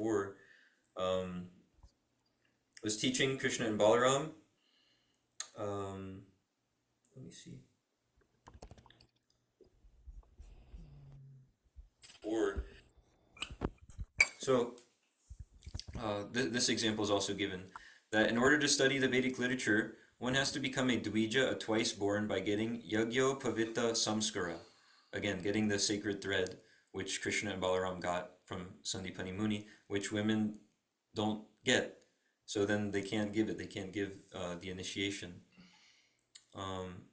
before, was teaching Krishna and Balaram. Um, Let me see. Or so this example is also given that in order to study the Vedic literature, one has to become a Dvija, a twice born, by getting Yagyo Pavita Samskara. Again, getting the sacred thread, which Krishna and Balaram got from Sandipani Muni, which women don't get. So then they can't give it. They can't give the initiation.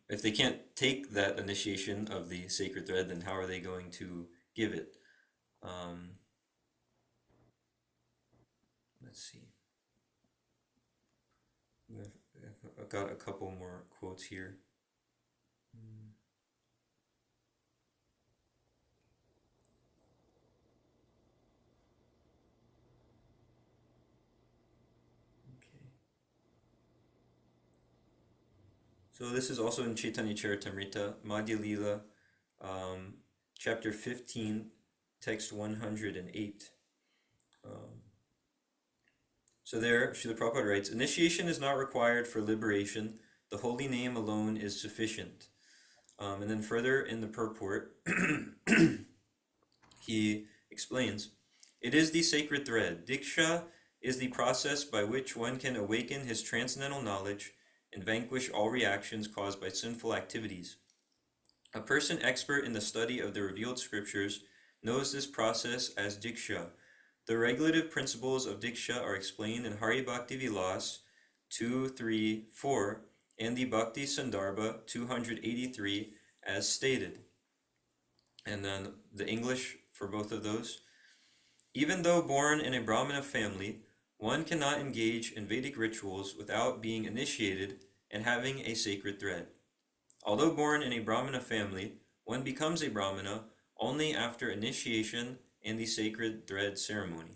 If they can't take that initiation of the sacred thread, then how are they going to give it? Um, let's see. I've got a couple more quotes here. Okay. So this is also in Chaitanya Charitamrita, Madhya Lila, chapter 15, text 108. So there, Srila Prabhupada writes, initiation is not required for liberation. The holy name alone is sufficient. And then further in the purport, he explains, it is the sacred thread. Diksha is the process by which one can awaken his transcendental knowledge and vanquish all reactions caused by sinful activities. A person expert in the study of the revealed scriptures knows this process as Diksha. The regulative principles of Diksha are explained in Hari Bhakti Vilas 2, 3, 4 and the Bhakti Sandarbha 283 as stated. And then the English for both of those. Even though born in a Brahmana family, one cannot engage in Vedic rituals without being initiated and having a sacred thread. Although born in a Brahmana family, one becomes a Brahmana only after initiation and the sacred thread ceremony.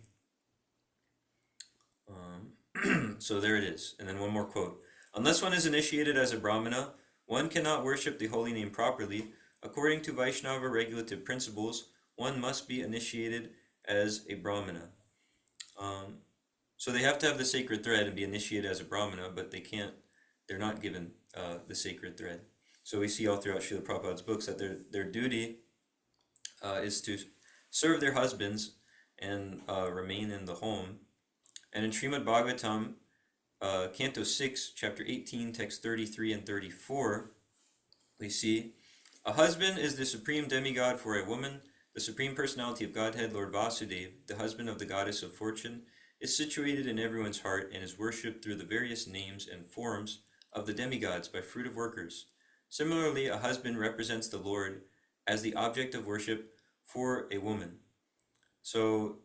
So there it is. And then one more quote. Unless one is initiated as a Brahmana, one cannot worship the holy name properly. According to Vaishnava regulative principles, one must be initiated as a Brahmana. So they have to have the sacred thread and be initiated as a Brahmana, but they're not given the sacred thread. So we see all throughout Srila Prabhupada's books that their duty is to serve their husbands and remain in the home. And in Srimad Bhagavatam, Canto 6, chapter 18, text 33 and 34, we see, a husband is the supreme demigod for a woman. The supreme personality of Godhead, Lord Vasudeva, the husband of the goddess of fortune, is situated in everyone's heart and is worshipped through the various names and forms of the demigods by fruit of workers. Similarly, a husband represents the Lord as the object of worship for a woman. So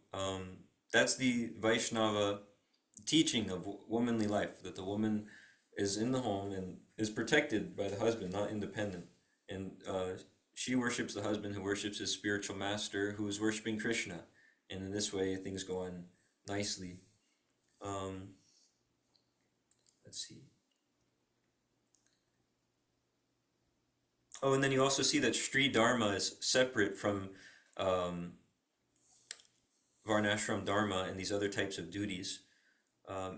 that's the Vaishnava teaching of womanly life, that the woman is in the home and is protected by the husband, not independent. And she worships the husband who worships his spiritual master who is worshiping Krishna. And in this way, things go on nicely. Let's see. Oh, and then you also see that Sri Dharma is separate from Varnashram Dharma and these other types of duties.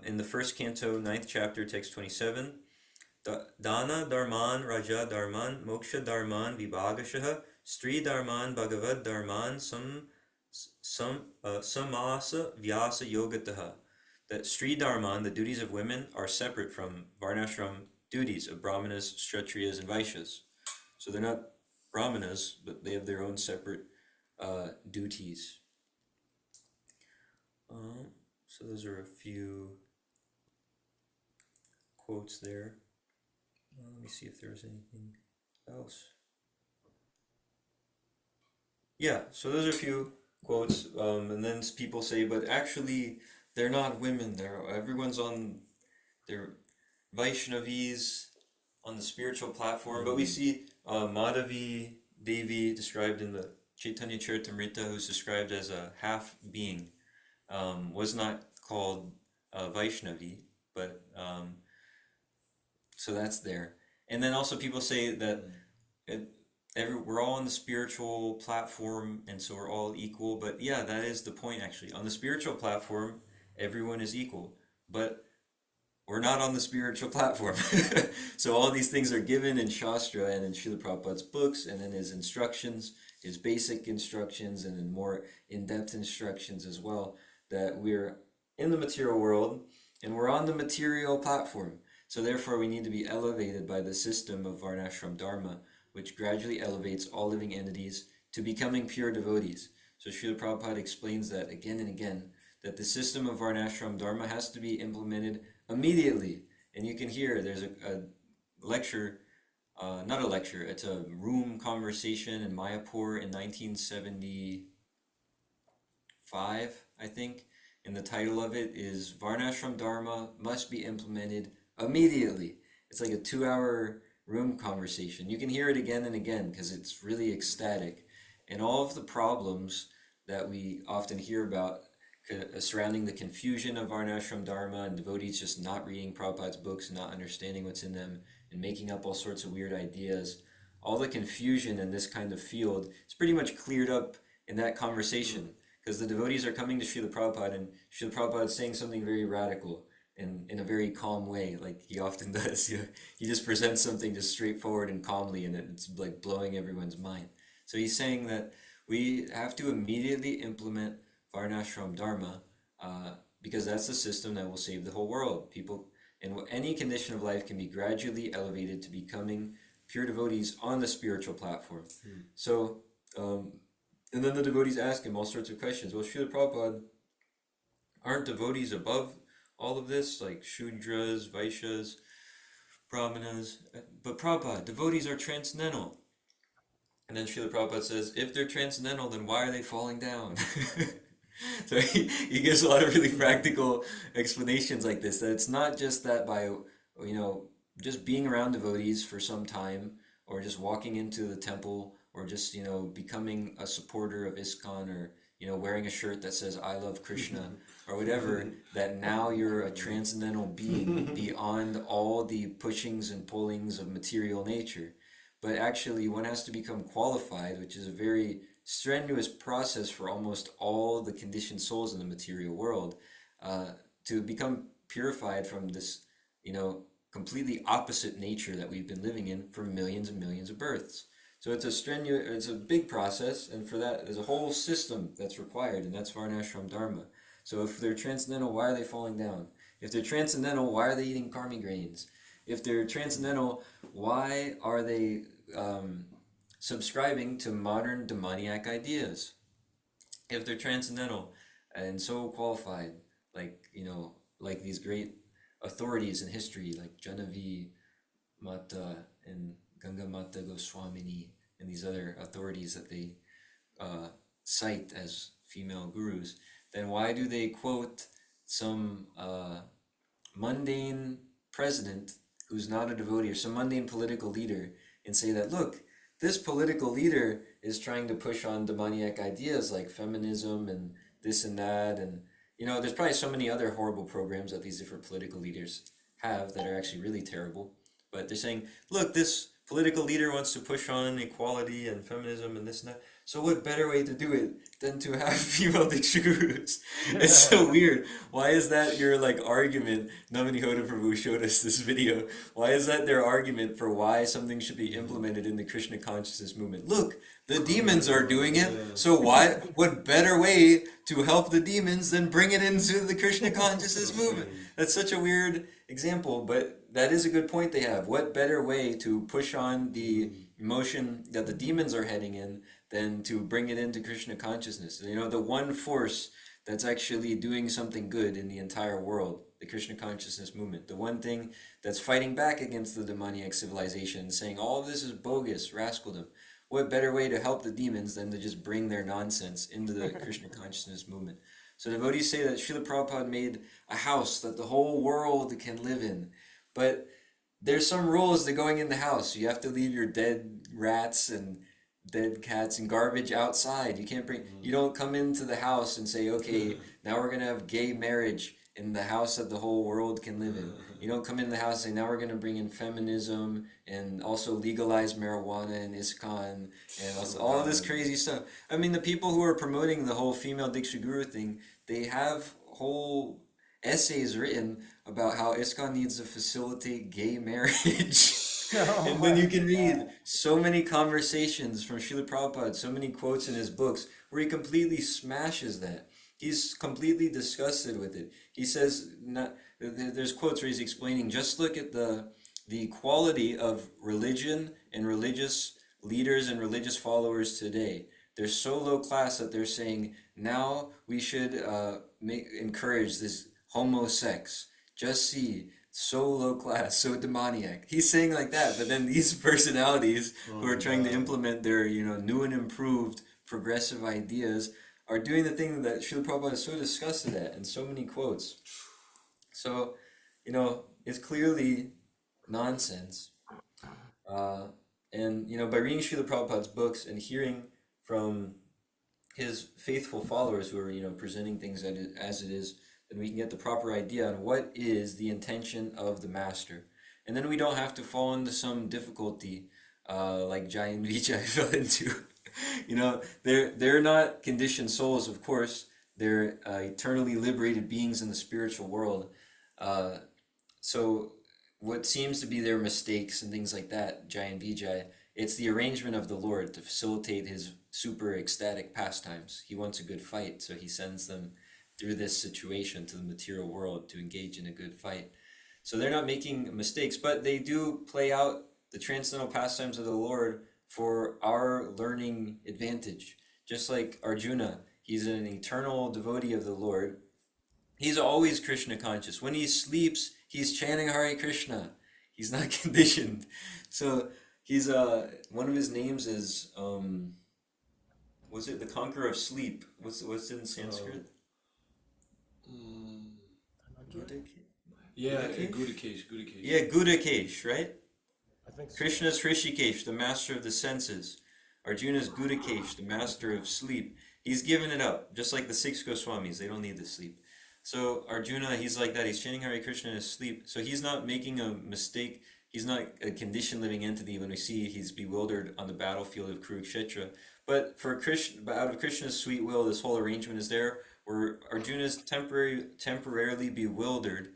In the first canto, 9th chapter, text 27, Dana Dharman Raja Dharman Moksha Dharman Vibhagashaha Sri Dharman Bhagavad Dharman Samasa Vyasa Yogataha. That Sri Dharman, the duties of women, are separate from Varnashram duties of Brahmanas, Kshatriyas, and Vaishyas. So they're not Brahmanas, but they have their own separate duties. So those are a few quotes there. Let me see if there's anything else. Yeah, so those are a few quotes, and then people say, but actually they're not women. Everyone's on their Vaishnavis on the spiritual platform. But we see Madhavi Devi described in the Chaitanya Charitamrita, who's described as a half being, was not called Vaishnavi, but so that's there. And then also people say that we're all on the spiritual platform, and so we're all equal. But yeah, that is the point actually. On the spiritual platform, everyone is equal. But we're not on the spiritual platform. So all these things are given in Shastra and in Srila Prabhupada's books, and in his instructions, his basic instructions, and in more in-depth instructions as well, that we're in the material world and we're on the material platform. So therefore we need to be elevated by the system of Varnashram Dharma, which gradually elevates all living entities to becoming pure devotees. So Srila Prabhupada explains that again and again, that the system of Varnashram Dharma has to be implemented immediately. And you can hear there's a lecture, not a lecture, it's a room conversation in Mayapur in 1975, I think. And the title of it is Varnashram Dharma Must Be Implemented Immediately. It's like a 2 hour room conversation. You can hear it again and again because it's really ecstatic. And all of the problems that we often hear about surrounding the confusion of Varnashram Dharma and devotees just not reading Prabhupada's books and not understanding what's in them and making up all sorts of weird ideas. All the confusion in this kind of field is pretty much cleared up in that conversation because the devotees are coming to Srila Prabhupada and Srila Prabhupada is saying something very radical in a very calm way, like he often does. He just presents something just straightforward and calmly, and it's like blowing everyone's mind. So he's saying that we have to immediately implement Varnashram Dharma, because that's the system that will save the whole world. People in any condition of life can be gradually elevated to becoming pure devotees on the spiritual platform. So, and then the devotees ask him all sorts of questions. Well, Srila Prabhupada, aren't devotees above all of this, like Shudras, Vaishyas, Brahmanas? But Prabhupada, devotees are transcendental. And then Srila Prabhupada says, if they're transcendental, then why are they falling down? So he gives a lot of really practical explanations like this, that it's not just that by, just being around devotees for some time, or just walking into the temple, or just, becoming a supporter of ISKCON, or, wearing a shirt that says, I love Krishna, or whatever, that now you're a transcendental being beyond all the pushings and pullings of material nature. But actually, one has to become qualified, which is a very strenuous process for almost all the conditioned souls in the material world, to become purified from this, completely opposite nature that we've been living in for millions and millions of births. So it's a big process, and for that, there's a whole system that's required, and that's Varnashram Dharma. So if they're transcendental, why are they falling down? If they're transcendental, why are they eating karmi grains? If they're transcendental, why are they subscribing to modern demoniac ideas? If they're transcendental and so qualified, like these great authorities in history, like Janavi Mata and Ganga Mata Goswamini, and these other authorities that they cite as female gurus, then why do they quote some mundane president who's not a devotee, or some mundane political leader, and say that, look, this political leader is trying to push on demoniac ideas like feminism and this and that, and there's probably so many other horrible programs that these different political leaders have that are actually really terrible. But they're saying, look, this political leader wants to push on equality and feminism and this and that. So what better way to do it than to have female Dikshagurus? It's so weird. Why is that your argument? Namani Hoda Prabhu showed us this video. Why is that their argument for why something should be implemented in the Krishna consciousness movement? Look, the demons are doing it, so what better way to help the demons than bring it into the Krishna consciousness movement? That's such a weird example, but that is a good point they have. What better way to push on the emotion that the demons are heading in than to bring it into Krishna consciousness? The one force that's actually doing something good in the entire world, the Krishna consciousness movement. The one thing that's fighting back against the demoniac civilization, saying all of this is bogus, rascaldom. What better way to help the demons than to just bring their nonsense into the Krishna consciousness movement? So devotees say that Srila Prabhupada made a house that the whole world can live in. But there's some rules to going in the house. You have to leave your dead rats and dead cats and garbage outside. You don't come into the house and say, okay, now we're gonna have gay marriage in the house that the whole world can live in. You don't come in the house and say, now we're gonna bring in feminism and also legalize marijuana and ISKCON and also Oh all of this God. crazy stuff. I mean, the people who are promoting the whole female Diksha Guru thing, they have whole essays written about how ISKCON needs to facilitate gay marriage. Oh And then my you can read God. so many conversations from Srila Prabhupada, so many quotes in his books where he completely smashes that. He's completely disgusted with it. He says, not, there's quotes where he's explaining, just look at the quality of religion and religious leaders and religious followers today. They're so low class that they're saying now we should encourage this homo sex. Just see, so low class, so demoniac. He's saying like that, but then these personalities who Oh are my trying to God. implement their, new and improved progressive ideas are doing the thing that Srila Prabhupada is so disgusted at in so many quotes. So, it's clearly nonsense. Uh, and, by reading Srila Prabhupada's books and hearing from his faithful followers who are presenting things as it is, then we can get the proper idea on what is the intention of the master, and then we don't have to fall into some difficulty like Jai and Vijay fell into. They're not conditioned souls, of course. They're eternally liberated beings in the spiritual world. uh, so what seems to be their mistakes and things like that, Jai and Vijay, it's the arrangement of the Lord to facilitate his super ecstatic pastimes. He wants a good fight, so he sends them through this situation to the material world to engage in a good fight. So they're not making mistakes, but they do play out the transcendental pastimes of the Lord for our learning advantage. Just like Arjuna, he's an eternal devotee of the Lord. He's always Krishna conscious. When he sleeps, he's chanting Hare Krishna. He's not conditioned. So he's one of his names is was it the conqueror of sleep? What's it in Uh, Sanskrit? mm, Gudake- yeah, Gudakesh? Gudakesh, Gudakesh. Yeah, Gudakesh, right? I think so. Krishna's Hrishikesh, the master of the senses. Arjuna's Gudakesh, the master of sleep. He's given it up, just like the six Goswamis. They don't need the sleep. So Arjuna, he's like that. He's chanting Hare Krishna in his sleep. So he's not making a mistake. He's not a conditioned living entity when we see he's bewildered on the battlefield of Kurukshetra. But out of Krishna's sweet will, this whole arrangement is there where Arjuna's temporarily bewildered.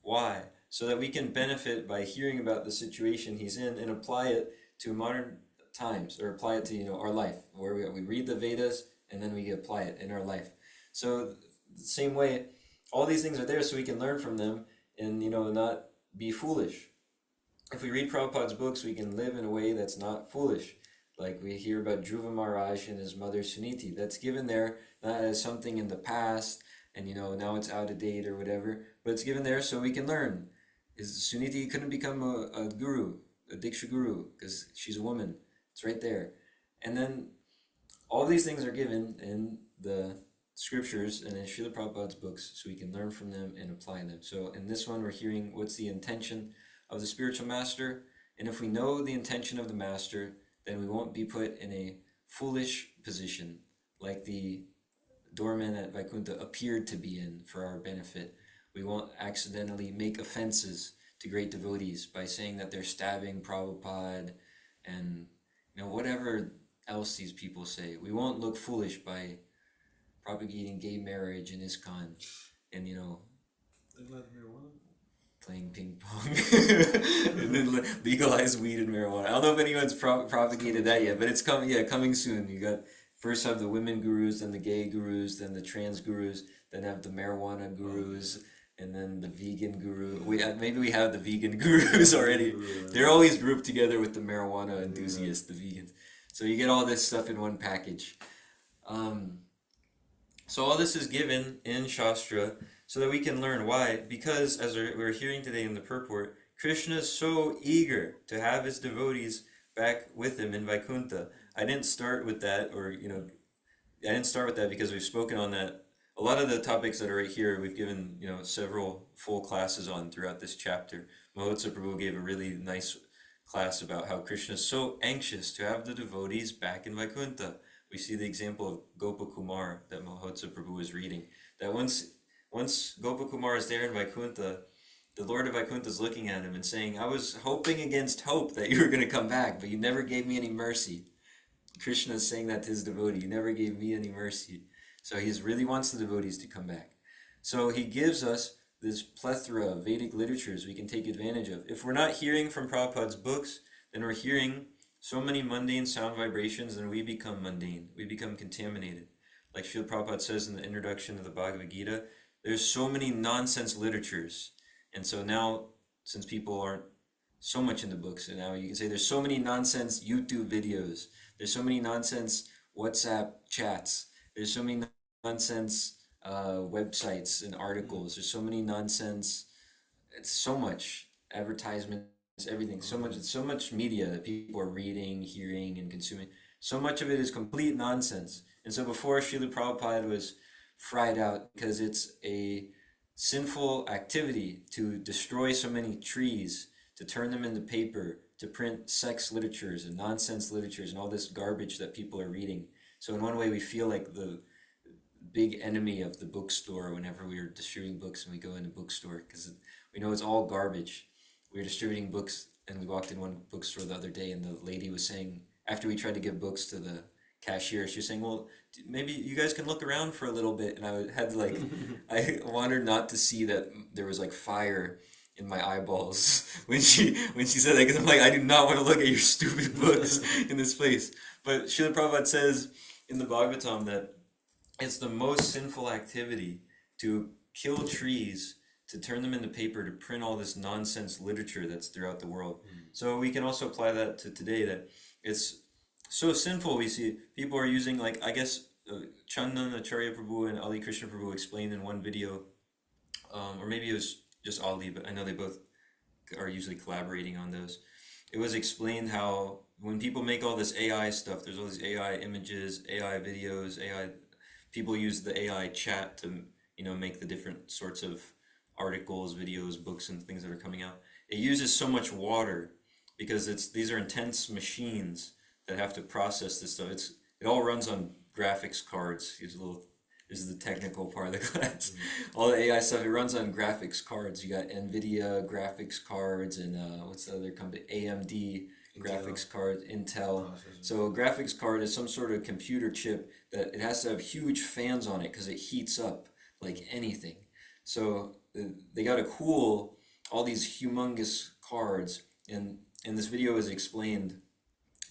Why? So that we can benefit by hearing about the situation he's in and apply it to modern times, or apply it to our life, where we read the Vedas and then we apply it in our life. So the same way, all these things are there so we can learn from them and not be foolish. If we read Prabhupada's books, we can live in a way that's not foolish. Like we hear about Dhruva Maharaj and his mother Suniti. That's given there not as something in the past and now it's out of date or whatever, but it's given there so we can learn. Is Suniti couldn't become a guru, a Diksha guru, because she's a woman. It's right there. And then all these things are given in the scriptures and in Srila Prabhupada's books so we can learn from them and apply them. So in this one, we're hearing what's the intention of the spiritual master. And if we know the intention of the master, then we won't be put in a foolish position like the doorman at Vaikuntha appeared to be in for our benefit. We won't accidentally make offenses to great devotees by saying that they're stabbing Prabhupada and whatever else these people say. We won't look foolish by propagating gay marriage in ISKCON and Legalize marijuana? playing ping pong and then legalize weed and marijuana. I don't know if anyone's propagated that yet, but it's coming. Yeah, coming soon. You got first have the women gurus, then the gay gurus, then the trans gurus, then have the marijuana gurus, and then the vegan guru. Maybe we have the vegan gurus already. They're always grouped together with the marijuana enthusiasts, the vegans. So you get all this stuff in one package. Um, so all this is given in Shastra so that we can learn why. Because as we're hearing today in the purport, Krishna is so eager to have his devotees back with him in Vaikuntha. I didn't start with that, I didn't start with that because we've spoken on that. A lot of the topics that are right here, we've given several full classes on throughout this chapter. Mahotsa Prabhu gave a really nice class about how Krishna is so anxious to have the devotees back in Vaikuntha. We see the example of Gopakumar that Mahotsa Prabhu was reading. That once Gopakumar is there in Vaikuntha, the Lord of Vaikuntha is looking at him and saying, I was hoping against hope that you were going to come back, but you never gave me any mercy. Krishna is saying that to his devotee, you never gave me any mercy. So he really wants the devotees to come back. So he gives us this plethora of Vedic literatures we can take advantage of. If we're not hearing from Prabhupada's books, then we're hearing so many mundane sound vibrations, and we become mundane. We become contaminated. Like Srila Prabhupada says in the introduction of the Bhagavad Gita, there's so many nonsense literatures. And so now, since people aren't so much into books, and now you can say there's so many nonsense YouTube videos, there's so many nonsense WhatsApp chats, there's so many nonsense websites and articles, there's so many nonsense, it's so much advertisements, everything, so much media that people are reading, hearing, and consuming. So much of it is complete nonsense. And so before, Srila Prabhupada was fried out because it's a sinful activity to destroy so many trees, to turn them into paper, to print sex literatures and nonsense literatures and all this garbage that people are reading. So in one way we feel like the big enemy of the bookstore whenever we are distributing books and we go in a bookstore, because we know it's all garbage. We were distributing books and we walked in one bookstore the other day, and the lady was saying, after we tried to give books to the cashier, she was saying, well, maybe you guys can look around for a little bit. And I had like, I wanted not to see that there was like fire in my eyeballs when she said that, because I'm like, I do not want to look at your stupid books in this place. But Srila Prabhupada says in the Bhagavatam that it's the most sinful activity to kill trees, to turn them into paper, to print all this nonsense literature that's throughout the world. So we can also apply that to today, that it's so sinful. We see people are using, like, I guess Chandan Acharya Prabhu and Ali Krishna Prabhu explained in one video, or maybe it was just Ali, but I know they both are usually collaborating on those. It was explained how when people make all this AI stuff, there's all these AI images, AI videos, AI, people use the AI chat to, make the different sorts of articles, videos, books, and things that are coming out. It uses so much water because these are intense machines that have to process this stuff. It all runs on graphics cards. This is the technical part of the class. All the AI stuff, it runs on graphics cards. You got NVIDIA graphics cards and what's the other company? AMD graphics cards, Intel. So a graphics card is some sort of computer chip that it has to have huge fans on it because it heats up like anything. So they got to cool all these humongous cards. And in this video is explained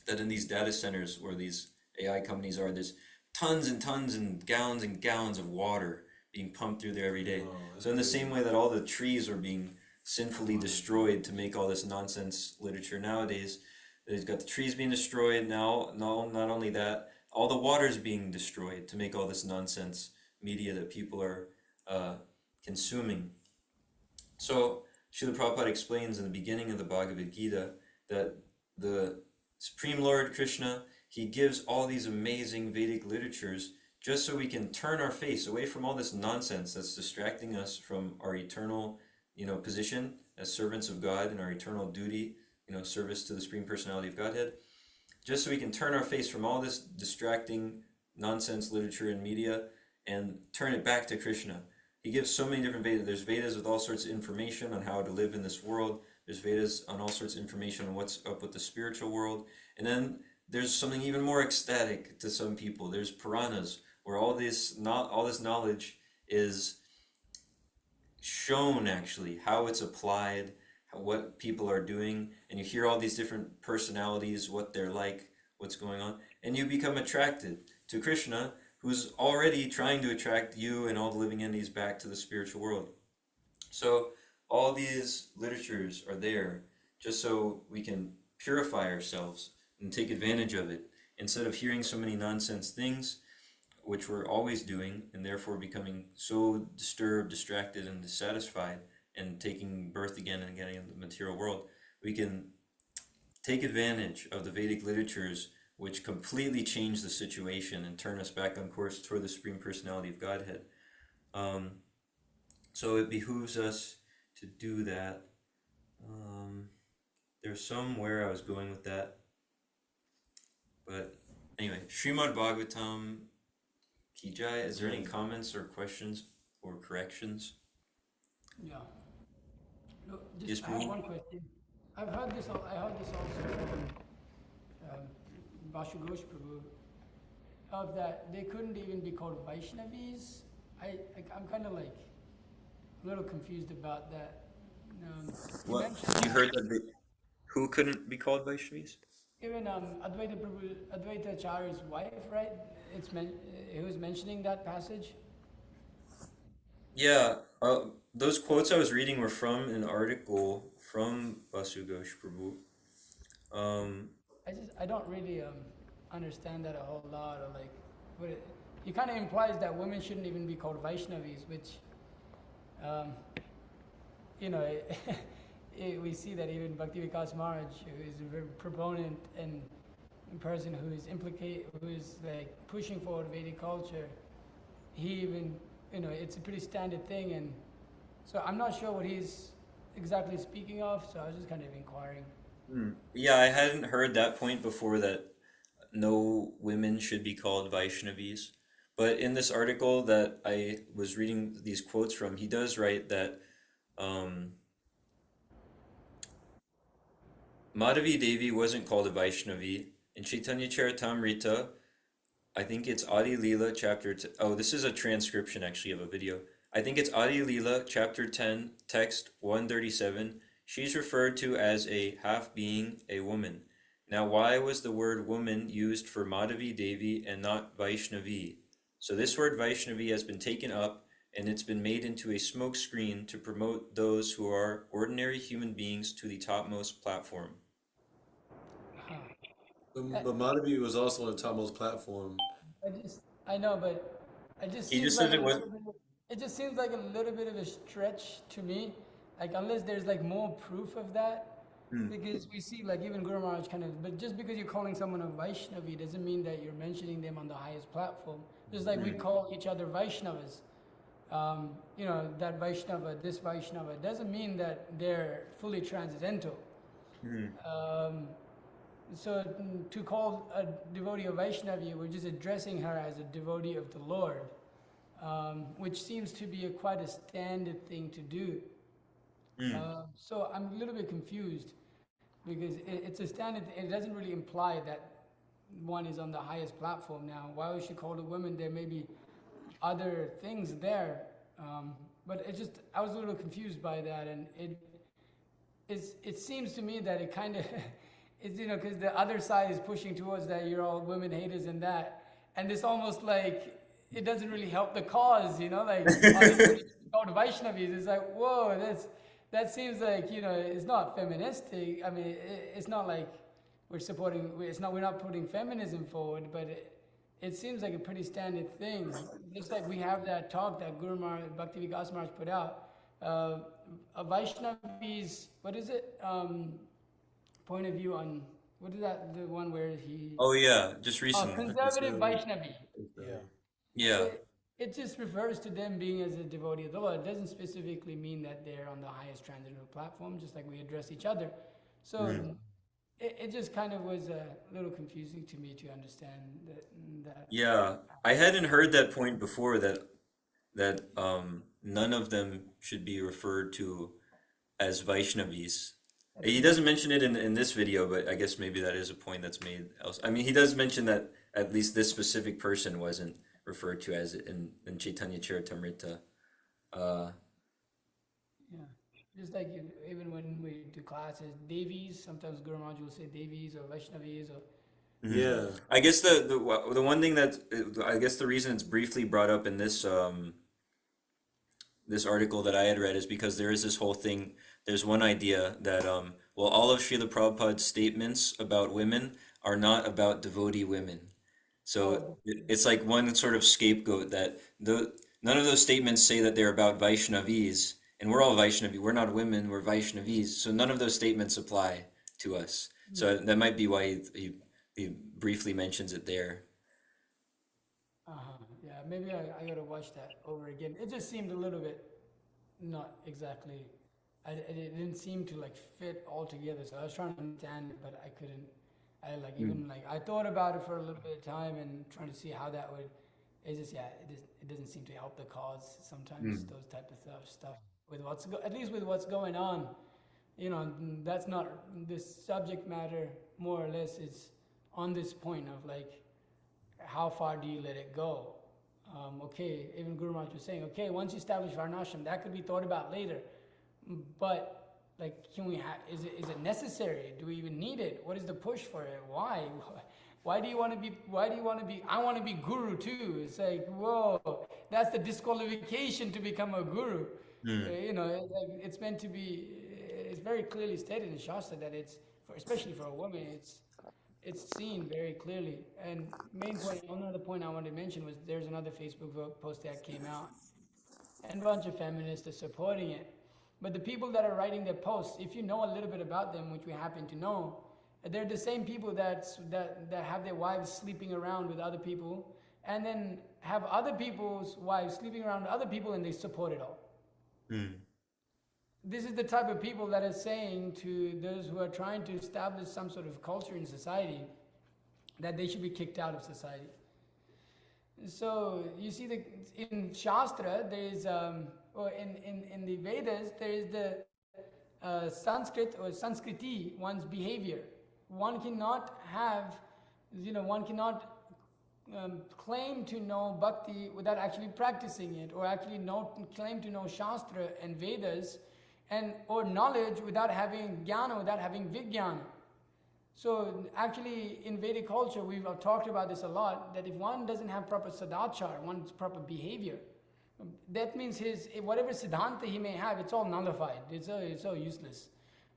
that in these data centers where these AI companies are, there's tons and tons and gallons of water being pumped through there every day. So in the same way that all the trees are being sinfully destroyed to make all this nonsense literature nowadays, they've got the trees being destroyed now. No, not only that, all the water is being destroyed to make all this nonsense media that people are consuming. So Srila Prabhupada explains in the beginning of the Bhagavad Gita that the Supreme Lord Krishna, he gives all these amazing Vedic literatures just so we can turn our face away from all this nonsense that's distracting us from our eternal, position as servants of God and our eternal duty, service to the Supreme Personality of Godhead. Just so we can turn our face from all this distracting nonsense literature and media and turn it back to Krishna. He gives so many different Vedas. There's Vedas with all sorts of information on how to live in this world. There's Vedas on all sorts of information on what's up with the spiritual world. And then there's something even more ecstatic to some people. There's Puranas, where all this knowledge is shown, actually, how it's applied, what people are doing, and you hear all these different personalities, what they're like, what's going on, and you become attracted to Krishna, who's already trying to attract you and all the living entities back to the spiritual world. So all these literatures are there just so we can purify ourselves and take advantage of it, instead of hearing so many nonsense things, which we're always doing, and therefore becoming so disturbed, distracted, and dissatisfied, and taking birth again and again in the material world. We can take advantage of the Vedic literatures, which completely change the situation and turn us back on course toward the Supreme Personality of Godhead. So it behooves us to do that. There's somewhere I was going with that, but anyway, Srimad Bhagavatam Kijai. Is there any comments or questions or corrections? Yeah. Look, Yes, just I have Prabhu? one question. I heard this also from um, Vasu Ghosh Prabhu, of that they couldn't even be called Vaishnavis. I'm kind of like a little confused about that. He What? mentioned You that heard that who couldn't be called Vaishnavis? even Advaita Prabhu, Advaita Acharya's wife, right? He was mentioning that passage. Yeah, those quotes I was reading were from an article from Vasu Ghosh Prabhu. Um, I don't really understand that a whole lot, or like what he kind of implies that women shouldn't even be called Vaishnavis, which um, you know, we see that even Bhakti Vikas Maharaj, who is a very proponent and person who is like pushing forward Vedic culture, he even, it's a pretty standard thing, and so I'm not sure what he's exactly speaking of. So I was just kind of inquiring. yeah, I hadn't heard that point before that no women should be called Vaishnavis. But in this article that I was reading these quotes from, he does write that um, Madhavi Devi wasn't called a Vaishnavi. In Chaitanya Charitamrita, I think it's Adi Leela chapter. Oh, this is a transcription actually of a video. I think it's Adi Leela chapter 10, text 137. She's referred to as a half being, a woman. Now, why was the word woman used for Madhavi Devi and not Vaishnavi? So, this word Vaishnavi has been taken up and it's been made into a smokescreen to promote those who are ordinary human beings to the topmost platform. Huh. But, That, but Madhavi was also on the topmost platform. I know, but it just He seems just like says a it was. little bit. It just seems like a little bit of a stretch to me. Like unless there's like more proof of that, Hmm. because we see like even Guru Maharaj kind of. But just because you're calling someone a Vaishnavi doesn't mean that you're mentioning them on the highest platform. Just like we call each other Vaishnavas. That Vaishnava, this Vaishnava, doesn't mean that they're fully transcendental. Hmm. Um, so to call a devotee a Vaishnavi, we're just addressing her as a devotee of the Lord, which seems to be quite a standard thing to do. Hmm. So I'm a little bit confused because it's a standard. It doesn't really imply that one is on the highest platform. Now, why was she called a woman? There may be other things there, but I was a little confused by that, and it seems to me that it kind of it's because the other side is pushing towards that you're all women haters and that, and it's almost like it doesn't really help the cause, like all these women called Vaishnavis. It's like whoa, that seems like it's not feministic. I mean, it's not like we're not putting feminism forward, but it seems like a pretty standard thing. Just like we have that talk that Guru Maharaj, Bhakti Vikas Maharaj put out. Uh, a Vaishnavi's, what is it? Point of view on, what is that? The one where he, Oh yeah, just recently. conservative Vaishnavi. Yeah. Yeah. It just refers to them being as a devotee of the Lord. It doesn't specifically mean that they're on the highest transcendental platform, just like we address each other. So it just kind of was a little confusing to me to understand that. Yeah. I hadn't heard that point before that none of them should be referred to as Vaishnavis. He doesn't mention it in this video, but I guess maybe that is a point that's made else. I mean, he does mention that at least this specific person wasn't referred to as in Chaitanya Charitamrita. Uh, Yeah. Just like even when we do classes, Devis, sometimes Guru Maharaj will say Devis or Vaishnavis or. Yeah. I guess the one thing that I guess the reason it's briefly brought up in this article that I had read is because there is this whole thing. There's one idea that well, all of Srila Prabhupada's statements about women are not about devotee women. So Oh, it's like one sort of scapegoat that none of those statements say that they're about Vaishnavis, and we're all Vaishnavi. We're not women. We're Vaishnavis. So none of those statements apply to us. So that might be why he briefly mentions it there. yeah, maybe I gotta watch that over again. It just seemed a little bit not exactly it didn't seem to like fit all together. So I was trying to understand it, but I couldn't. I like even like I thought about it for a little bit of time and trying to see how that would. It's just it doesn't seem to help the cause sometimes. Those type of stuff with at least with what's going on. That's not this subject matter. More or less, is on this point of like, how far do you let it go? Okay, even Guru Maharaj was saying, okay, once you establish Varnashram, that could be thought about later. But like, can we is it necessary? Do we even need it? What is the push for it? Why? Why do you want to be? I want to be guru too. It's like, whoa, that's the disqualification to become a guru. It's meant to be. It's very clearly stated in Shastra that especially for a woman, it's seen very clearly. And another point I wanted to mention was there's another Facebook post that came out, and a bunch of feminists are supporting it. But the people that are writing their posts, if you know a little bit about them, which we happen to know, they're the same people that have their wives sleeping around with other people, and then have other people's wives sleeping around with other people, and they support it all. This is the type of people that are saying to those who are trying to establish some sort of culture in society that they should be kicked out of society. So you see, in Shastra, there is, or in the Vedas, there is the Sanskrit or Sanskriti, one's behavior. One cannot have, one cannot claim to know bhakti without actually practicing it, or actually claim to know Shastra and Vedas, or knowledge without having jnana, without having vijnana. So actually in Vedic culture, we've talked about this a lot, that if one doesn't have proper sadachar, one's proper behavior, that means whatever siddhanta he may have, it's all nullified. It's all useless,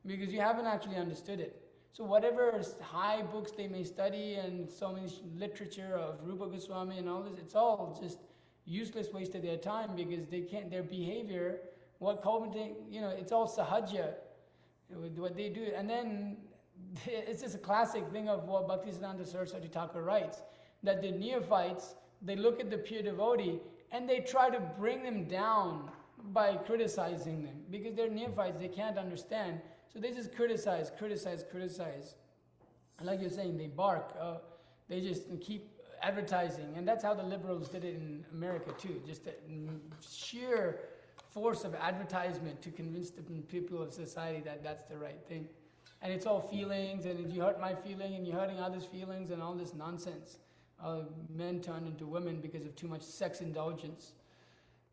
because you haven't actually understood it. So whatever high books they may study and so many literature of Rupa Goswami and all this, it's all just useless waste of their time, because their behavior, it's all sahaja, what they do. And then it's just a classic thing of what Bhaktisiddhanta Saraswati Thakur writes, that the neophytes, they look at the pure devotee and they try to bring them down by criticizing them, because they're neophytes, they can't understand. So they just criticize. And like you're saying, they bark. They just keep advertising. And that's how the liberals did it in America too. Just the sheer force of advertisement to convince the people of society that that's the right thing. And it's all feelings, and if you hurt my feeling and you're hurting others' feelings and all this nonsense. Men turn into women because of too much sex indulgence.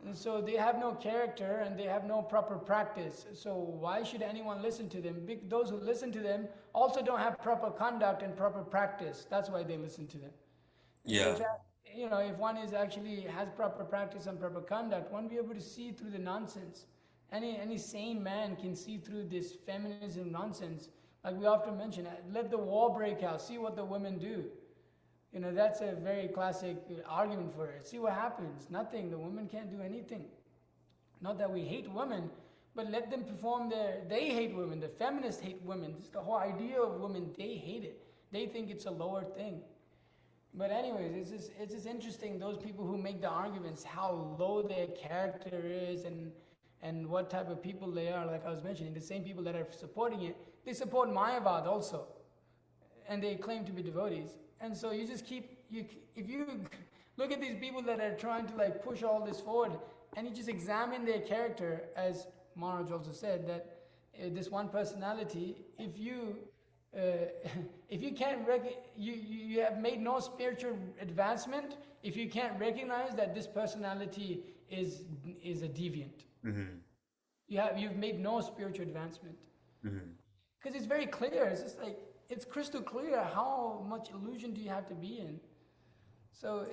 And so they have no character and they have no proper practice. So why should anyone listen to them? Those who listen to them also don't have proper conduct and proper practice. That's why they listen to them. Yeah. If one has proper practice and proper conduct, one will be able to see through the nonsense. Any sane man can see through this feminism nonsense. Like we often mention, let the war break out, see what the women do. That's a very classic argument for it. See what happens. Nothing. The women can't do anything. Not that we hate women, but let them perform they hate women. The feminists hate women. Just the whole idea of women, they hate it. They think it's a lower thing. But anyways, it's just interesting, those people who make the arguments, how low their character is and what type of people they are. Like I was mentioning, the same people that are supporting it, they support Mayavad also. And they claim to be devotees. And so you just if you look at these people that are trying to like push all this forward, and you just examine their character, as Maharaj also said, that this one personality, if you can't you have made no spiritual advancement if you can't recognize that this personality is a deviant. You've made no spiritual advancement, because it's very clear. It's just like, it's crystal clear how much illusion do you have to be in. So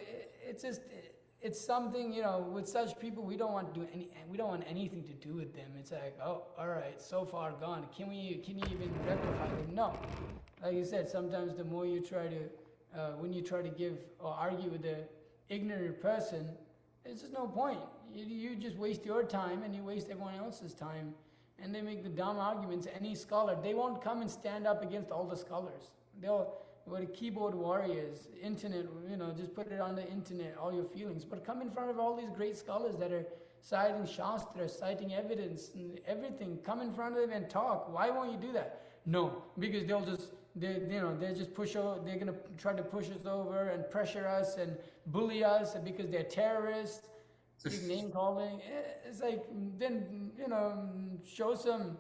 it's something, with such people, we don't want anything to do with them. It's like, oh, all right, so far gone. Can you even rectify them? No. Like you said, sometimes the more you try to, when you try to give or argue with an ignorant person, there's just no point. You just waste your time and you waste everyone else's time. And they make the dumb arguments. Any scholar, they won't come and stand up against all the scholars. They'll keyboard warriors, internet, just put it on the internet, all your feelings. But come in front of all these great scholars that are citing Shastra, citing evidence, and everything. Come in front of them and talk. Why won't you do that? No, because they'll just they're gonna try to push us over and pressure us and bully us because they're terrorists. Big name calling. It's like, then show some.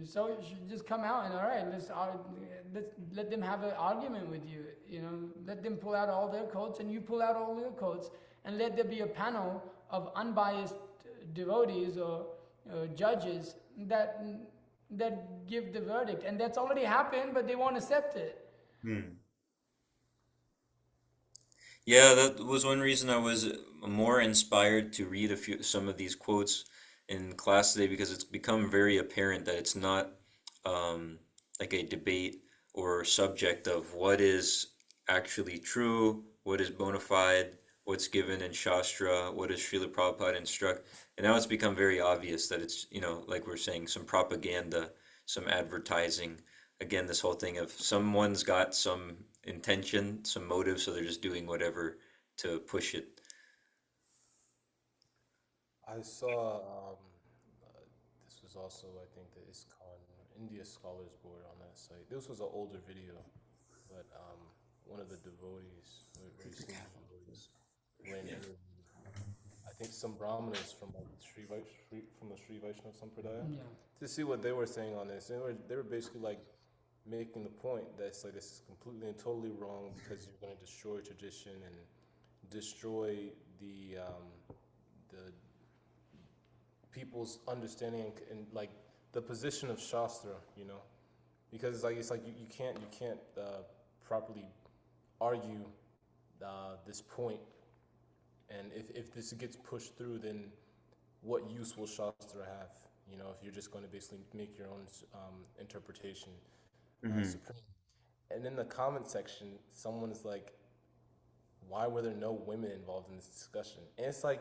So you should just come out and, all right, let's let them have an argument with you. Let them pull out all their coats and you pull out all your coats, and let there be a panel of unbiased devotees or judges that give the verdict. And that's already happened, but they won't accept it. Yeah, that was one reason I was more inspired to read some of these quotes in class today, because it's become very apparent that it's not like a debate or subject of what is actually true, what is bona fide, what's given in Shastra, what does Srila Prabhupada instruct. And now it's become very obvious that it's, like we're saying, some propaganda, some advertising. Again, this whole thing of someone's got some intention, some motive, so they're just doing whatever to push it. I saw this was also, I think, the ISKCON India Scholars Board on that site. This was an older video, but one of the devotees, very senior devotees, ran interview. I think some brahmanas from like from the Sri Vaishnava Sampradaya, to see what they were saying on this. They were basically like making the point that it's like, this is completely and totally wrong, because you're going to destroy tradition and destroy the people's understanding and like the position of Shastra, because it's like you can't properly argue this point, and if this gets pushed through, then what use will Shastra have? If you're just going to basically make your own interpretation supreme. And in the comment section, someone's like, why were there no women involved in this discussion? And it's like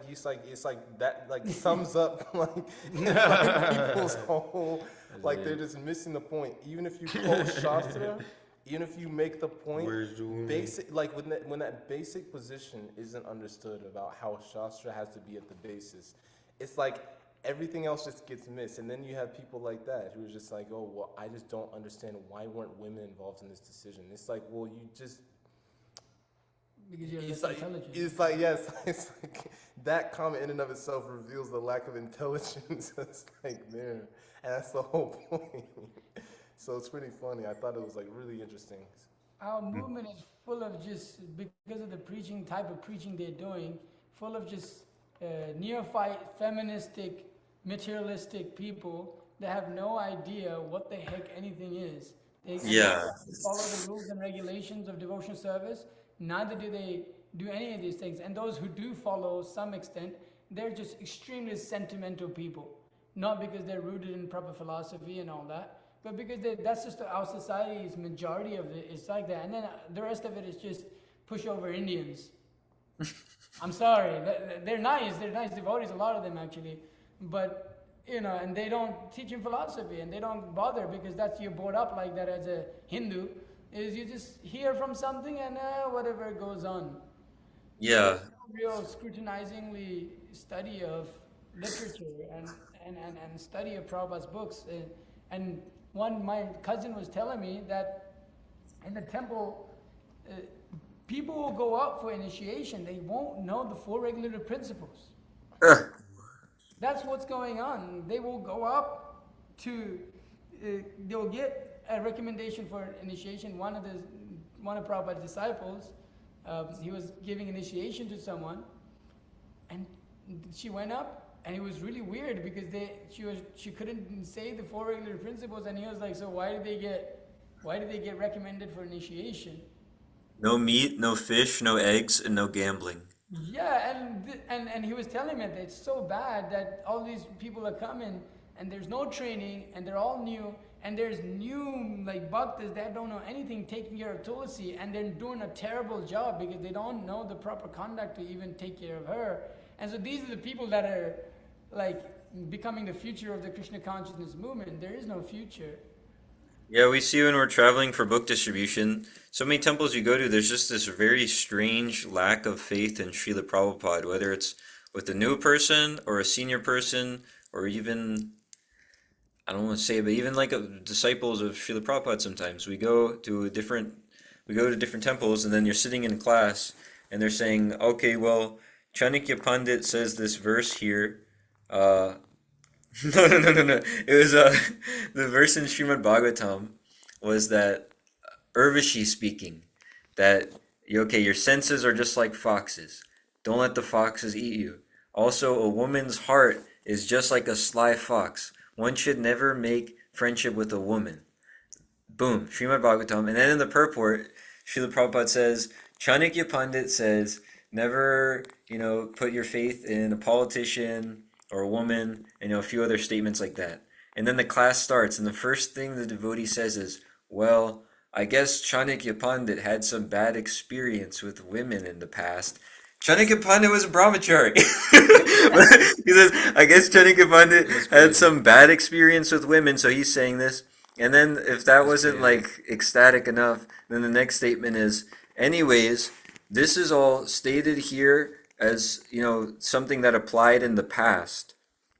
that like sums up like people's whole, like, they're just missing the point. Even if you quote Shastra, even if you make the point, basic, like when that basic position isn't understood about how Shastra has to be at the basis, it's like everything else just gets missed. And then you have people like that who are just like, oh, well, I just don't understand why weren't women involved in this decision. It's like, well, you just... Because you're less intelligent. It's like, yes, it's like that comment in and of itself reveals the lack of intelligence. It's like, man, and that's the whole point. So it's pretty funny. I thought it was like really interesting. Our movement is full of just, because of the type of preaching they're doing, full of just neophyte, feministic, materialistic people that have no idea what the heck anything is. They follow the rules and regulations of devotional service. Neither do they do any of these things. And those who do follow some extent, they're just extremely sentimental people. Not because they're rooted in proper philosophy and all that, but because that's just our society's majority of it. It's like that. And then the rest of it is just pushover Indians. I'm sorry. They're nice. They're nice devotees, a lot of them actually. But, and they don't teach in philosophy, and they don't bother, because that's, you're brought up like that as a Hindu. Is you just hear from something and whatever goes on. Yeah. Real scrutinizingly study of literature and study of Prabhupada's books. And my cousin was telling me that in the temple, people will go up for initiation. They won't know the four regulative principles. That's what's going on. They will go up to, they'll get a recommendation for initiation. One of Prabhupada's disciples, he was giving initiation to someone, and she went up, and it was really weird because she couldn't say the four regular principles, and he was like, so why did they get recommended for initiation? No meat, no fish, no eggs, and no gambling. Yeah, and he was telling me that it's so bad that all these people are coming, and there's no training, and they're all new. And there's new like bhaktas that don't know anything taking care of Tulsi, and they're doing a terrible job because they don't know the proper conduct to even take care of her. And so these are the people that are like becoming the future of the Krishna consciousness movement. There is no future. Yeah, we see when we're traveling for book distribution, so many temples you go to, there's just this very strange lack of faith in Srila Prabhupada, whether it's with a new person or a senior person, or even, I don't want to say, but even like disciples of Srila Prabhupada sometimes. We go to different temples, and then you're sitting in class, and they're saying, okay, well, Chanakya Pandit says this verse here. Uh, no. It was the verse in Srimad Bhagavatam was that Urvashi speaking that okay, your senses are just like foxes. Don't let the foxes eat you. Also, a woman's heart is just like a sly fox. One should never make friendship with a woman. Boom, Srimad Bhagavatam. And then in the purport, Srila Prabhupada says, Chanakya Pandit says, never, put your faith in a politician or a woman, and a few other statements like that. And then the class starts, and the first thing the devotee says is, well, I guess Chanakya Pandit had some bad experience with women in the past. Chanakya Pandit was a brahmachari. He says, I guess Chanakya Pandit had some bad experience with women, so he's saying this. And then if that wasn't like ecstatic enough, then the next statement is, anyways, this is all stated here as, something that applied in the past.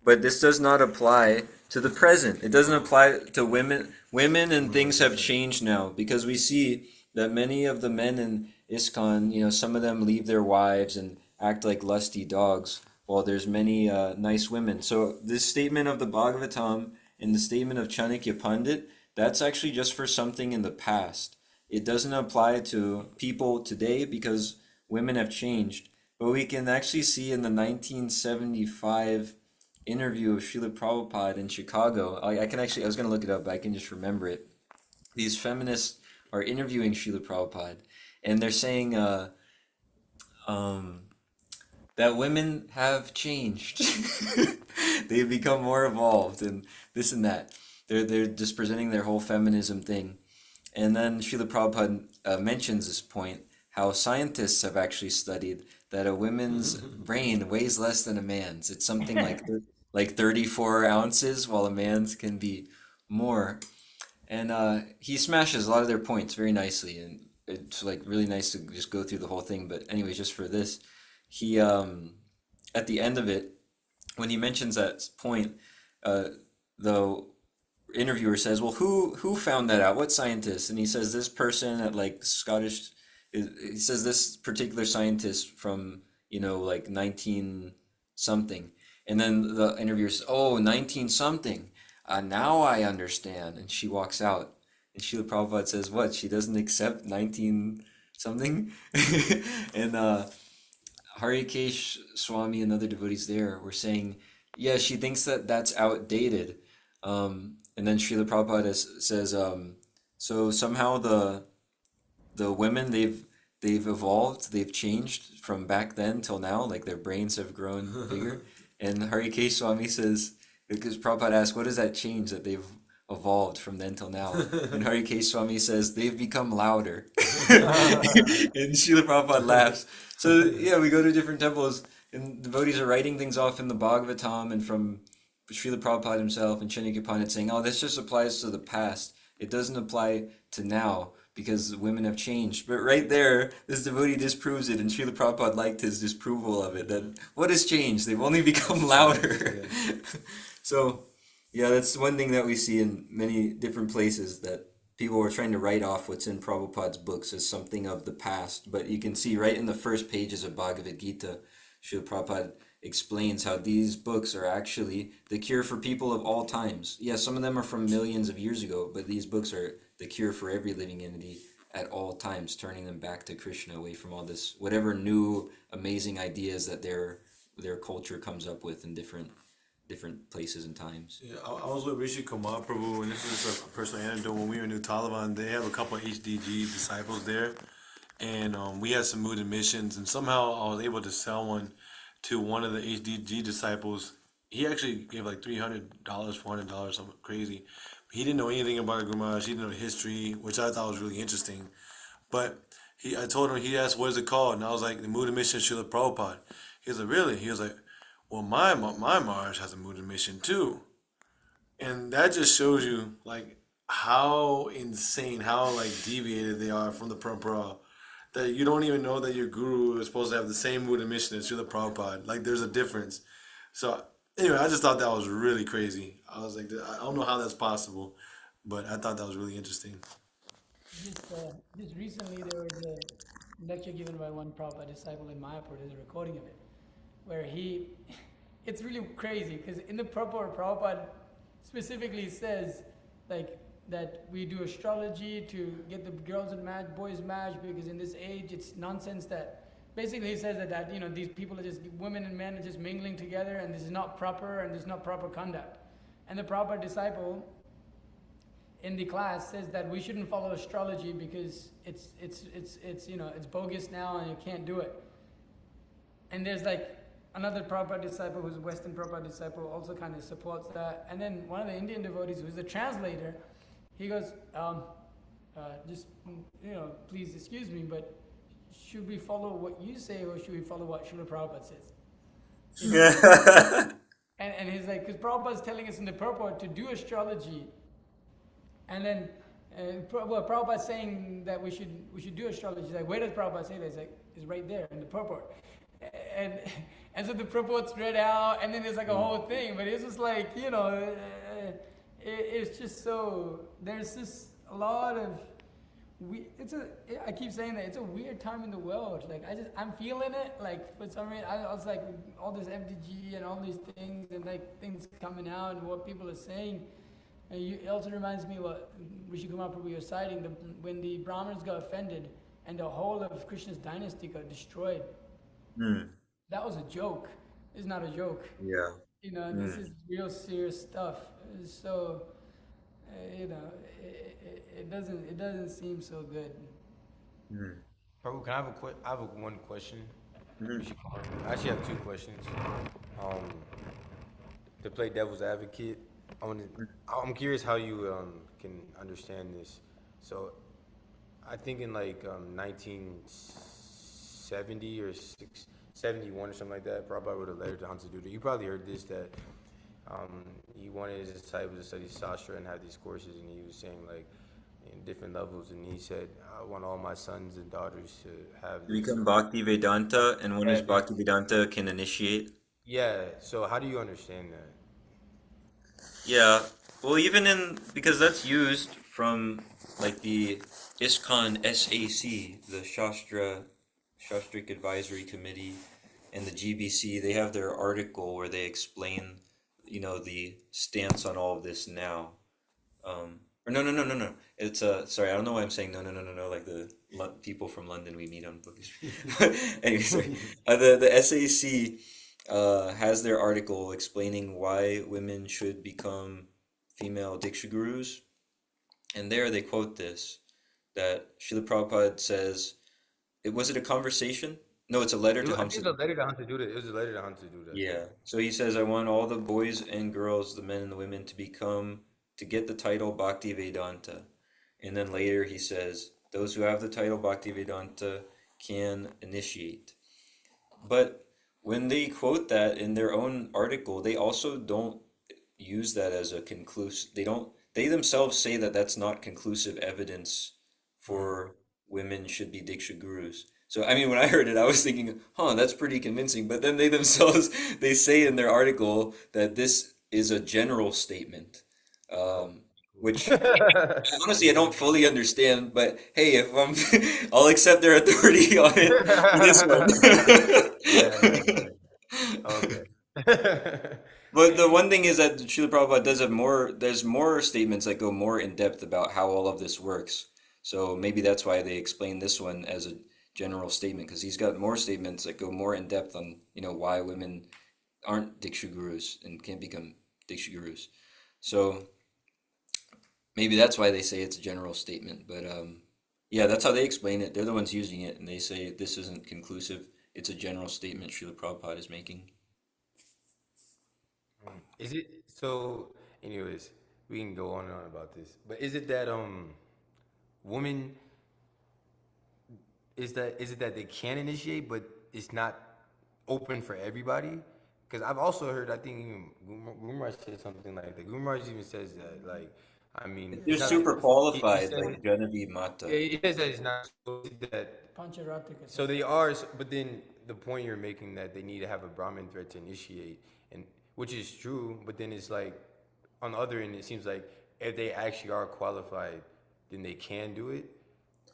But this does not apply to the present. It doesn't apply to women. Women and things have changed now because we see that many of the men in ISKCON, some of them leave their wives and act like lusty dogs, while there's many nice women. So this statement of the Bhagavatam and the statement of Chanakya Pandit, that's actually just for something in the past. It doesn't apply to people today because women have changed. But we can actually see in the 1975 interview of Srila Prabhupada in Chicago, I was going to look it up, but I can just remember it. These feminists are interviewing Srila Prabhupada, and they're saying that women have changed. They've become more evolved and this and that. They're just presenting their whole feminism thing. And then Srila Prabhupada mentions this point, how scientists have actually studied that a woman's brain weighs less than a man's. It's something like 34 ounces, while a man's can be more. And he smashes a lot of their points very nicely, and it's like really nice to just go through the whole thing. But anyways, just for this, he at the end of it, when he mentions that point, the interviewer says, "Well, who found that out? What scientist?" And he says, "This person at like Scottish." He says this particular scientist from like 19 something, and then the interviewer says, "Oh, 19 something. Now I understand." And she walks out, and Srila Prabhupada says, "What? She doesn't accept 19 something?" And Harikesh Swami and other devotees there were saying, yeah, she thinks that that's outdated. And then Srila Prabhupada says, so somehow the women they've evolved, they've changed from back then till now, like their brains have grown bigger. And Harikesh Swami says, because Prabhupada asks, what does that change that they've evolved from then till now? And Harikesh Swami says, they've become louder. And Srila Prabhupada laughs. So yeah, we go to different temples and devotees are writing things off in the Bhagavatam and from Srila Prabhupada himself and Chanakya Pandit saying, oh, this just applies to the past. It doesn't apply to now because women have changed. But right there, this devotee disproves it, and Srila Prabhupada liked his disproval of it, that what has changed? They've only become louder. So, yeah, that's one thing that we see in many different places, that people are trying to write off what's in Prabhupada's books as something of the past. But you can see right in the first pages of Bhagavad Gita, Srila Prabhupada explains how these books are actually the cure for people of all times. Yes, some of them are from millions of years ago, but these books are the cure for every living entity at all times, turning them back to Krishna, away from all this, whatever new amazing ideas that their culture comes up with in different places and times. Yeah, I was with Rsi-Kumar Prabhu, and this is a personal anecdote. When we were in New Taliban, they have a couple of HDG disciples there, and we had some mood missions, and somehow I was able to sell one to one of the HDG disciples. He actually gave like $300, $400, something crazy. He didn't know anything about the Guru Maharaj. He didn't know history, which I thought was really interesting. But I told him, he asked, what is it called? And I was like, the Mood Mission Srila Prabhupada. He was like, really? He was like, well, my Maharaj has a Mood Mission too. And that just shows you like how insane, how like deviated they are from the Parampara. that you don't even know that your guru is supposed to have the same mood and mission as Srila Prabhupada. Like there's a difference. So anyway, I just thought that was really crazy. I was like, I don't know how that's possible, but I thought that was really interesting. Just recently, there was a lecture given by one Prabhupada disciple in Mayapur. There's a recording of it, where he, it's really crazy because in the purport, Prabhupada specifically says like that we do astrology to get the girls and boys matched because in this age it's nonsense that. Basically, he says that you know these people are just women and men are just mingling together and this is not proper and this is not proper conduct. And the Prabhupada disciple in the class says that we shouldn't follow astrology because it's you know it's bogus now and you can't do it. And there's like another Prabhupada disciple who's a Western Prabhupada disciple also kind of supports that. And then one of the Indian devotees who's the translator, he goes, just you know, please excuse me, but should we follow what you say or should we follow what Srila Prabhupada says? And he's like, because Prabhupada's telling us in the purport to do astrology. And then, Prabhupada's saying that we should do astrology. He's like, where does Prabhupada say that? He's like, it's right there in the purport. And and so the purport's read out, and then there's like a whole thing. But it's just like, you know, it's just so, there's just a lot of, I keep saying that, it's a weird time in the world. Like, I'm feeling it. Like, for some reason, I was like, all this FDG and all these things, and like things coming out and what people are saying. And it also reminds me what Rsi-Kumar Prabhu was citing, when the Brahmins got offended and the whole of Krishna's dynasty got destroyed. That was a joke. It's not a joke. Yeah. You know, this is real serious stuff. So, you know, it doesn't seem so good. Prabhu, can I have I have one question? I actually have two questions. Um, to play devil's advocate, I'm curious how you can understand this. So, I think in like 1970 or 71 or something like that, Prabhupada wrote a letter to Hansa Duda. You probably heard this, that he wanted his disciples to study Shastra and have these courses, and he was saying like in different levels, and he said, I want all my sons and daughters to have this. Become Bhakti Vedanta, and one is Bhakti Vedanta can initiate. Yeah, so how do you understand that? Yeah, well, because that's used from like the ISKCON SAC, the Shastric Advisory Committee, and the GBC. They have their article where they explain, you know, the stance on all of this now. Or no. It's sorry, I don't know why I'm saying no. Like the people from London we meet on books. Anyway, sorry. The SAC has their article explaining why women should become female Diksha gurus, and there they quote this, that Srila Prabhupada says, was it a conversation? No, it's a letter to I think Hamsa. it was a letter to Hansa Duda. It was a letter to Hansa Duda. Yeah. So he says, I want all the boys and girls, the men and the women, to get the title Bhakti Vedanta. And then later he says, those who have the title Bhakti Vedanta can initiate. But when they quote that in their own article, they also don't use that as a conclusive, they themselves say that that's not conclusive evidence for women should be Diksha gurus. So, I mean, when I heard it, I was thinking, that's pretty convincing. But then they themselves, they say in their article that this is a general statement, which honestly I don't fully understand. But hey, if I'll accept their authority on it for this one. Okay. But the one thing is that Srila Prabhupada does have there's more statements that go more in depth about how all of this works. So maybe that's why they explain this one as a general statement, because he's got more statements that go more in depth on, you know, why women aren't Diksha gurus and can't become Diksha gurus. So maybe that's why they say it's a general statement. But yeah, that's how they explain it. They're the ones using it, and they say this isn't conclusive. It's a general statement Srila Prabhupada is making. Is it so? Anyways, we can go on and on about this. But is it that women? Is it that they can initiate, but it's not open for everybody? Because I've also heard, I think even Guru Maharaj said something like that. Guru Maharaj even says that, like, I mean, You're it's not like super he qualified, says like Genevieve Mata. it says that it's not that. Pancharatrika So says they that. are, but then the point you're making that they need to have a Brahmin threat to initiate, and which is true, but then it's like on the other end, it seems like if they actually are qualified, then they can do it.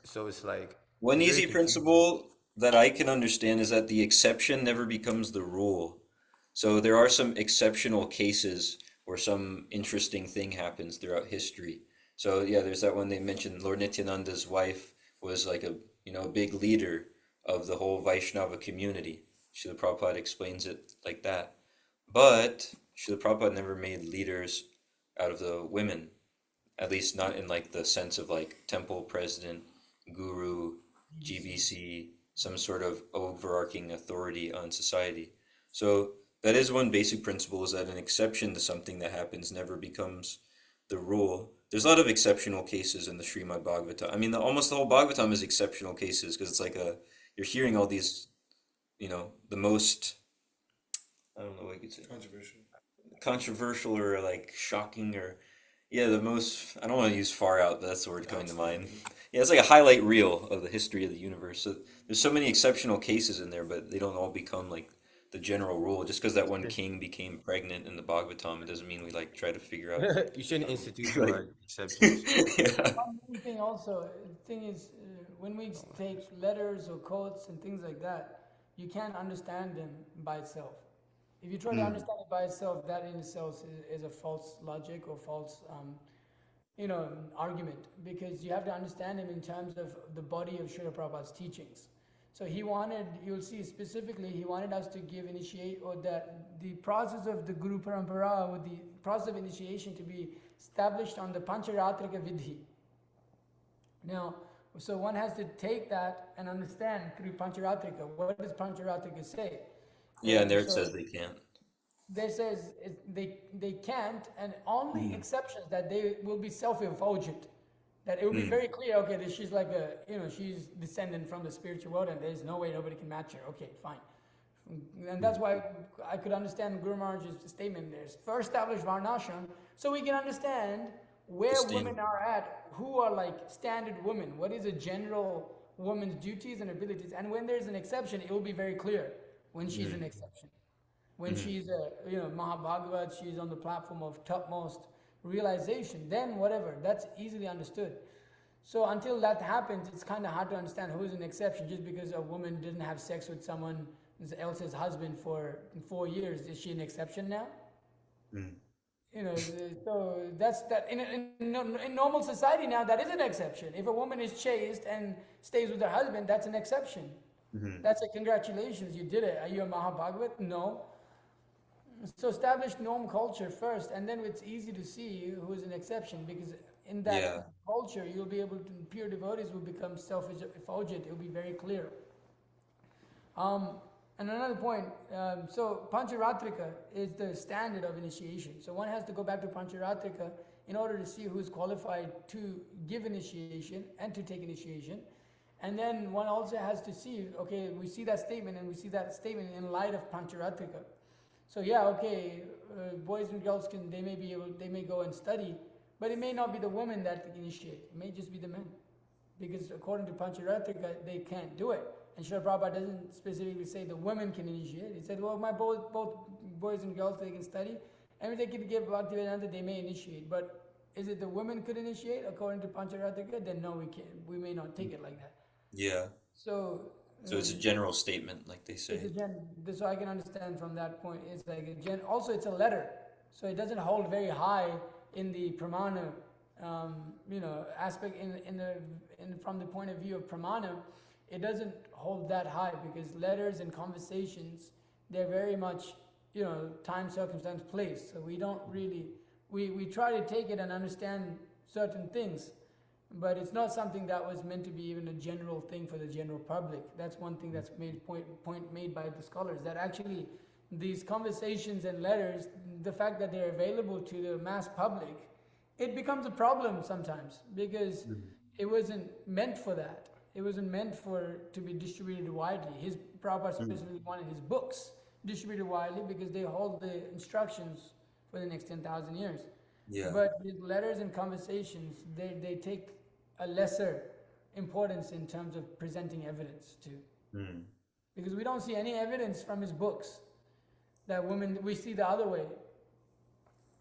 So it's like One it's very easy confusing. principle that I can understand is that the exception never becomes the rule. So there are some exceptional cases where some interesting thing happens throughout history. So yeah, there's that one they mentioned. Lord Nityananda's wife was like a big leader of the whole Vaishnava community. Srila Prabhupada explains it like that. But Srila Prabhupada never made leaders out of the women, at least not in like the sense of like temple president, guru, GBC, some sort of overarching authority on society. So that is one basic principle, is that an exception to something that happens never becomes the rule. There's a lot of exceptional cases in the Srimad Bhagavatam. I mean, almost the whole Bhagavatam is exceptional cases because it's like you're hearing all these, the most, I don't know what you could say, controversial or like shocking or yeah, the most, I don't want to use far out, but that's the word coming to mind. Yeah, it's like a highlight reel of the history of the universe. So there's so many exceptional cases in there, but they don't all become like the general rule. Just because that one king became pregnant in the Bhagavatam, it doesn't mean we like try to figure out You shouldn't like institutionalize exceptions. yeah. One main thing also, the thing is, when we take letters or quotes and things like that, you can't understand them by itself. If you try to understand it by itself, that in itself is a false logic or false, argument, because you have to understand him in terms of the body of Srila Prabhupada's teachings. So he wanted, you'll see specifically, he wanted us to initiate, or that the process of the Guru Parampara, or the process of initiation to be established on the Pancharatrika Vidhi. Now, so one has to take that and understand through Pancharatrika. What does Pancharatrika say? Yeah, and there it So says they can't. there says they can't, and only exceptions that they will be self-effulgent. That it will be very clear, okay, that she's like she's descendant from the spiritual world, and there's no way nobody can match her. Okay, fine. And that's why I could understand Guru Maharaj's statement there. First establish Varnashram, so we can understand where women are at, who are like standard women, what is a general woman's duties and abilities, and when there's an exception, it will be very clear when she's an exception. When she's Mahabhagavat, she's on the platform of topmost realization, then whatever, that's easily understood. So until that happens, it's kind of hard to understand who's an exception. Just because a woman didn't have sex with someone else's husband for 4 years, is she an exception now? So that's that. In normal society now, that is an exception. If a woman is chaste and stays with her husband, that's an exception. That's a congratulations, you did it. Are you a Mahabhagavat? No. So establish norm culture first, and then it's easy to see who is an exception, because in that culture, you'll be able to, pure devotees will become self-effulgent. It will be very clear. And another point, so Pancharatrika is the standard of initiation. So one has to go back to Pancharatrika in order to see who's qualified to give initiation and to take initiation. And then one also has to see, okay, we see that statement, and we see that statement in light of Pancharatrika. So yeah, okay, boys and girls they may go and study, but it may not be the women that initiate. It may just be the men, because according to Pancharatrika, they can't do it. And Srila Prabhupada doesn't specifically say the women can initiate. He said, well, both boys and girls, they can study, and if they can give Bhaktivedanta, they may initiate. But is it the women could initiate according to Pancharatrika? Then no, we can't. We may not take it like that. Yeah. So It's a general statement, like they say. so I can understand from that point. It's like also it's a letter, so it doesn't hold very high in the pramana, aspect. From the point of view of pramana, it doesn't hold that high, because letters and conversations, they're very much time, circumstance, place. So we don't really we try to take it and understand certain things. But it's not something that was meant to be even a general thing for the general public. That's one thing that's point made by the scholars, that actually these conversations and letters, the fact that they're available to the mass public, it becomes a problem sometimes, because it wasn't meant for that. It wasn't meant to be distributed widely. His Prabhupada specifically wanted his books distributed widely, because they hold the instructions for the next 10,000 years. Yeah. But with letters and conversations, they take a lesser importance in terms of presenting evidence to. Hmm. Because we don't see any evidence from his books that women, we see the other way.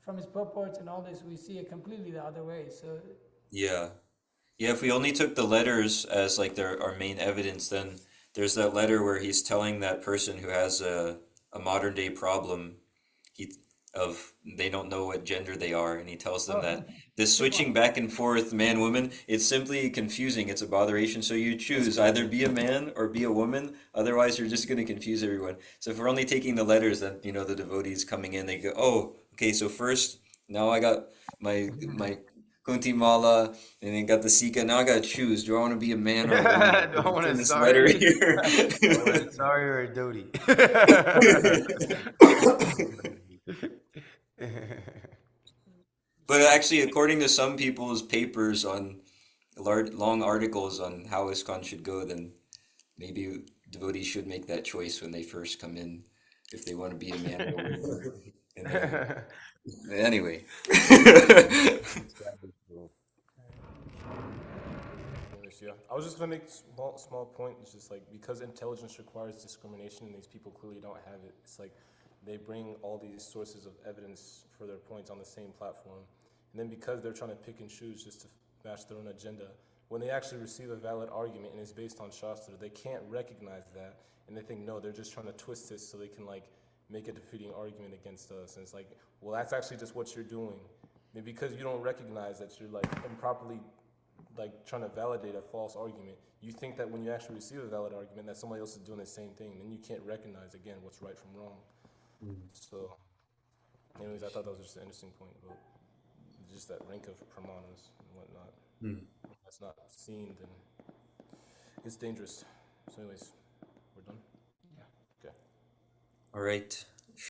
From his purports and all this, we see it completely the other way. So, Yeah. Yeah, if we only took the letters as like our main evidence, then there's that letter where he's telling that person who has a modern day problem, he of they don't know what gender they are, and he tells them oh, that this good switching one. back and forth man woman, it's simply confusing, it's a botheration, so you choose either be a man or be a woman, otherwise you're just going to confuse everyone. So if we're only taking the letters, then the devotees coming in, they go, oh, okay, so first now I got my Kunti Mala, and then got the Sika. Now I gotta choose. Do I want to be a man or a woman? Do I want In a this letter sorry? here. I want a sorry or a doty. But actually, according to some people's papers on long articles on how ISKCON should go, then maybe devotees should make that choice when they first come in, if they want to be a man or a woman. And then, anyway. Anyways, yeah, I was just gonna make small point. It's just like because intelligence requires discrimination, and these people clearly don't have it. It's like they bring all these sources of evidence for their points on the same platform, and then because they're trying to pick and choose just to match their own agenda, when they actually receive a valid argument and it's based on Shastra, they can't recognize that, and they think no, they're just trying to twist this so they can like make a defeating argument against us. And it's like, well, that's actually just what you're doing, and because you don't recognize that you're like improperly like trying to validate a false argument, you think that when you actually receive a valid argument that somebody else is doing the same thing, then you can't recognize again what's right from wrong. So anyways, I thought that was just an interesting point about just that rank of pramanas and whatnot. If that's not seen, then it's dangerous. So anyways, we're done? Yeah. Okay. All right.